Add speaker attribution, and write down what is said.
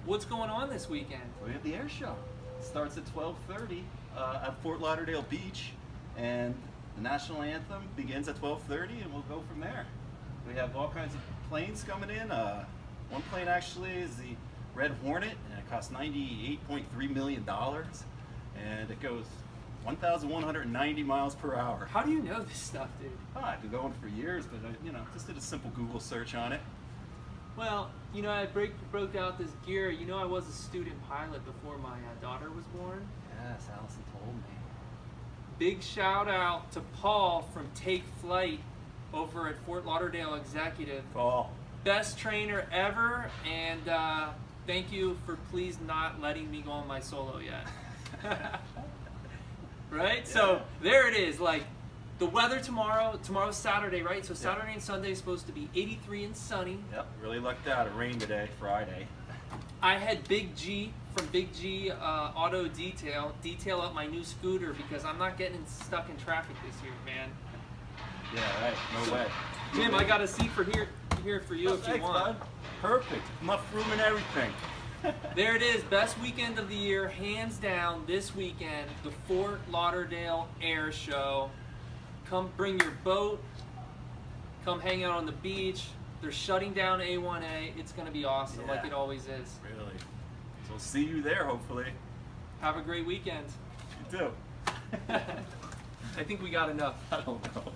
Speaker 1: What's going on this weekend?
Speaker 2: We have the air show. It starts at 12:30 at Fort Lauderdale Beach, and the national anthem begins at 12:30, and we'll go from there. We have all kinds of planes coming in. One plane actually is the Red Hornet, and it costs $98.3 million, and it goes 1,190 miles per hour.
Speaker 1: How do you know this stuff, dude?
Speaker 2: I've been going for years, but just did a simple Google search on it.
Speaker 1: Well, I broke out this gear. I was a student pilot before my daughter was born.
Speaker 2: Yes, Allison told me.
Speaker 1: Big shout out to Paul from Take Flight over at Fort Lauderdale Executive.
Speaker 2: Paul.
Speaker 1: Best trainer ever, and thank you for please not letting me go on my solo yet. Right? Yeah. So there it is. Like the weather tomorrow's Saturday, right? So Saturday and Sunday is supposed to be 83 and sunny.
Speaker 2: Yep, really lucked out. It rained today, Friday.
Speaker 1: I had Big G from Big G Auto detail up my new scooter because I'm not getting stuck in traffic this year, man.
Speaker 2: Yeah, right. No way.
Speaker 1: Jim, I got a seat for here for you if you want.
Speaker 2: Bud. Perfect. Enough room and everything.
Speaker 1: There it is. Best weekend of the year, hands down. This weekend, the Fort Lauderdale Air Show. Come bring your boat. Come hang out on the beach. They're shutting down A1A. It's going to be awesome, like it always is.
Speaker 2: Really. So we'll see you there, hopefully.
Speaker 1: Have a great weekend.
Speaker 2: You too.
Speaker 1: I think we got enough.
Speaker 2: I don't know.